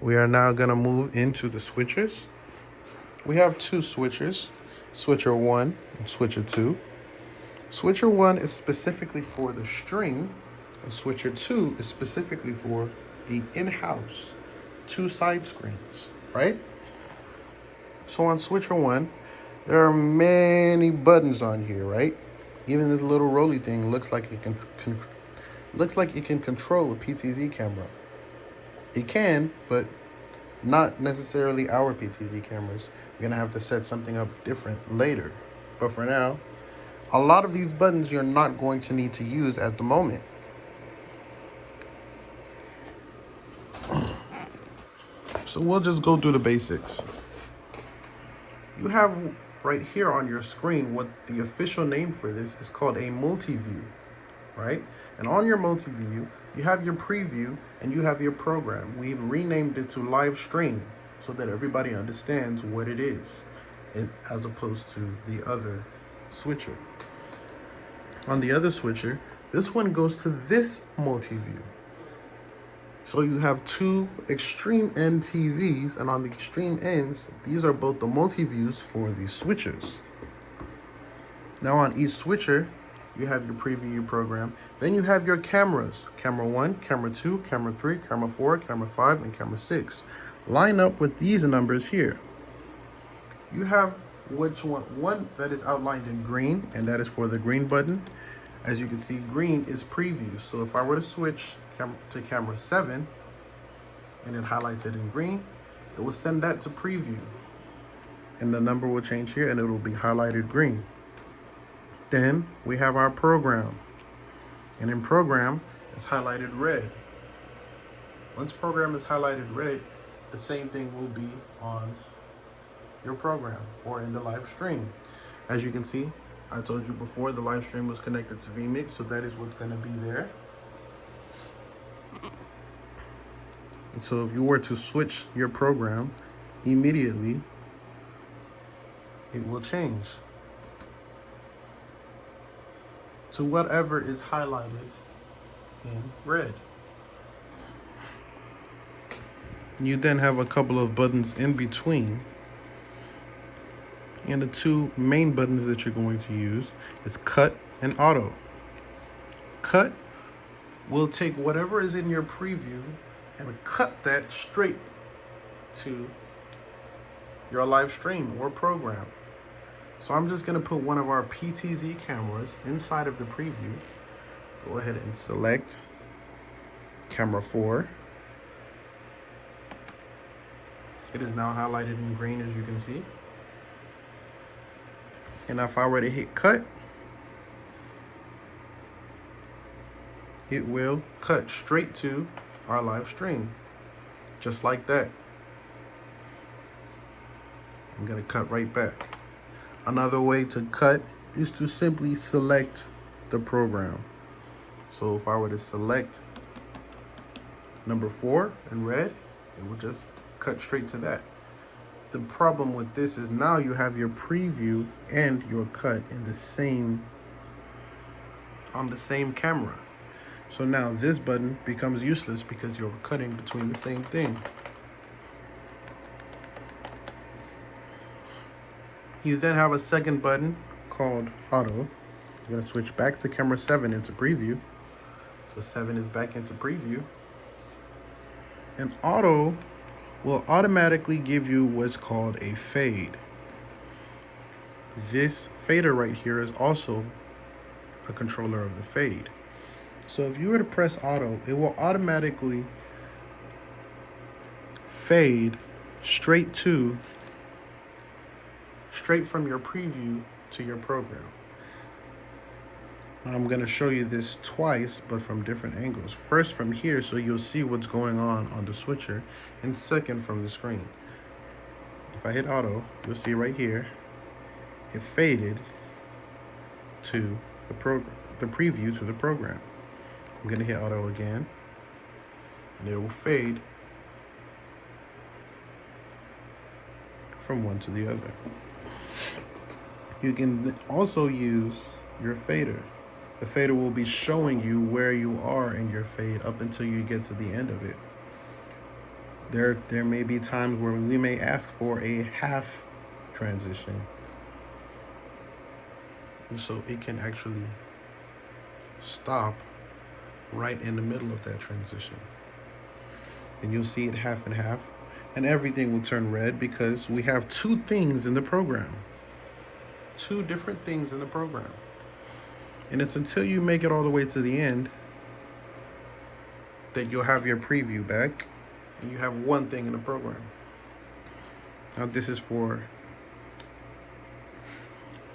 We are now going to move into the switchers. We have two switchers, switcher 1 and switcher 2. Switcher 1 is specifically for the string, and switcher 2 is specifically for the in-house two side screens, right? So on switcher 1, there are many buttons on here, right? Even this little roly thing looks like it can control a PTZ camera. It can, but not necessarily our PTZ cameras. We're gonna have to set something up different later. But for now, a lot of these buttons you're not going to need to use at the moment. So we'll just go through the basics. You have right here on your screen what the official name for this is called a multi-view, right? And on your multi-view, you have your preview and you have your program. We've renamed it to live stream so that everybody understands what it is, as opposed to the other switcher. On the other switcher, this one goes to this multi-view. So you have two extreme end TVs, and on the extreme ends, these are both the multi-views for the switchers. Now on each switcher, you have your preview program. Then you have your cameras. Camera 1, camera 2, camera 3, camera 4, camera 5, and camera 6. Line up with these numbers here. You have one that is outlined in green, and that is for the green button. As you can see, green is preview. So if I were to switch to camera 7 and it highlights it in green, it will send that to preview. And the number will change here and it will be highlighted green. Then we have our program. And in program, it's highlighted red. Once program is highlighted red, the same thing will be on your program or in the live stream. As you can see, I told you before the live stream was connected to vMix, so that is what's going to be there. And so if you were to switch your program, immediately it will change to whatever is highlighted in red. You then have a couple of buttons in between. And the two main buttons that you're going to use is cut and auto. Cut will take whatever is in your preview and cut that straight to your live stream or program. So I'm just going to put one of our PTZ cameras inside of the preview. Go ahead and select camera 4. It is now highlighted in green, as you can see. And if I were to hit cut, it will cut straight to our live stream, just like that. I'm gonna cut right back. Another way to cut is to simply select the program. So if I were to select number 4 in red, it will just cut straight to that. The problem with this is now you have your preview and your cut in on the same camera. So now this button becomes useless because you're cutting between the same thing. You then have a second button called auto. You're gonna switch back to camera 7 into preview. So 7 is back into preview. And auto will automatically give you what's called a fade. This fader right here is also a controller of the fade. So if you were to press auto, it will automatically fade straight from your preview to your program. Now I'm going to show you this twice, but from different angles. First from here, so you'll see what's going on the switcher, and second from the screen. If I hit auto, you'll see right here, it faded to the preview to the program. I'm going to hit auto again, and it will fade from one to the other. You can also use your fader. The fader will be showing you where you are in your fade up until you get to the end of it. There may be times where we may ask for a half transition. And so it can actually stop right in the middle of that transition. And you'll see it half and half. And everything will turn red because we have two things in the program. Two different things in the program. And it's until you make it all the way to the end that you'll have your preview back and you have one thing in the program. Now this is for,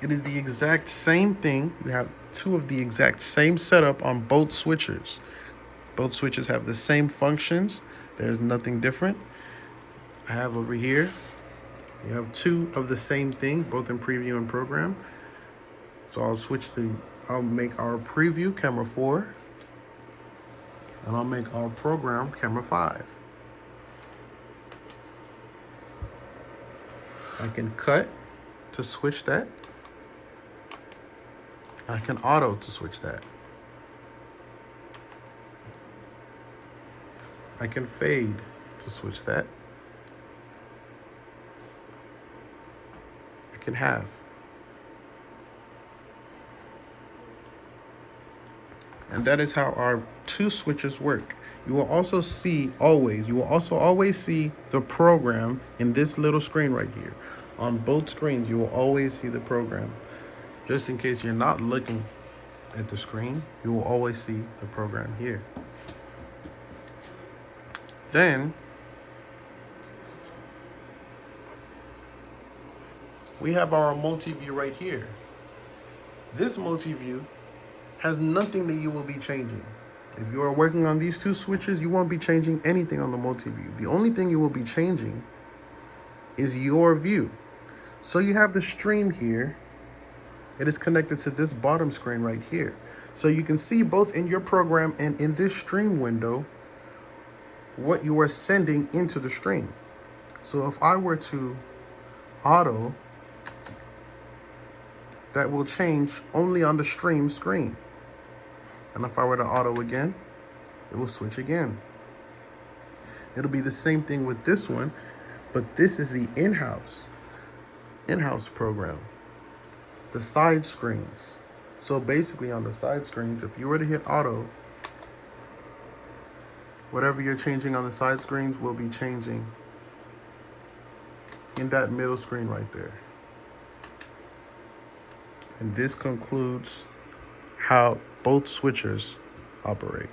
it is the exact same thing. You have two of the exact same setup on both switchers. Both switches have the same functions. There's nothing different. I have over here, you have two of the same thing, both in preview and program. So I'll make our preview camera 4, and I'll make our program camera 5. I can cut to switch that. I can auto to switch that. I can fade to switch that. I can have. And that is how our two switches work. You will also always see the program in this little screen right here. On both screens, you will always see the program. Just in case you're not looking at the screen, you will always see the program here. Then we have our multi-view right here. This multi-view has nothing that you will be changing. If you are working on these two switches, you won't be changing anything on the multi-view. The only thing you will be changing is your view. So you have the stream here. It is connected to this bottom screen right here. So you can see both in your program and in this stream window what you are sending into the stream. So if I were to auto, that will change only on the stream screen. And if I were to auto again, it will switch again. It'll be the same thing with this one, but this is the in-house program. The side screens. So basically on the side screens, if you were to hit auto, whatever you're changing on the side screens will be changing in that middle screen right there. And this concludes how both switchers operate.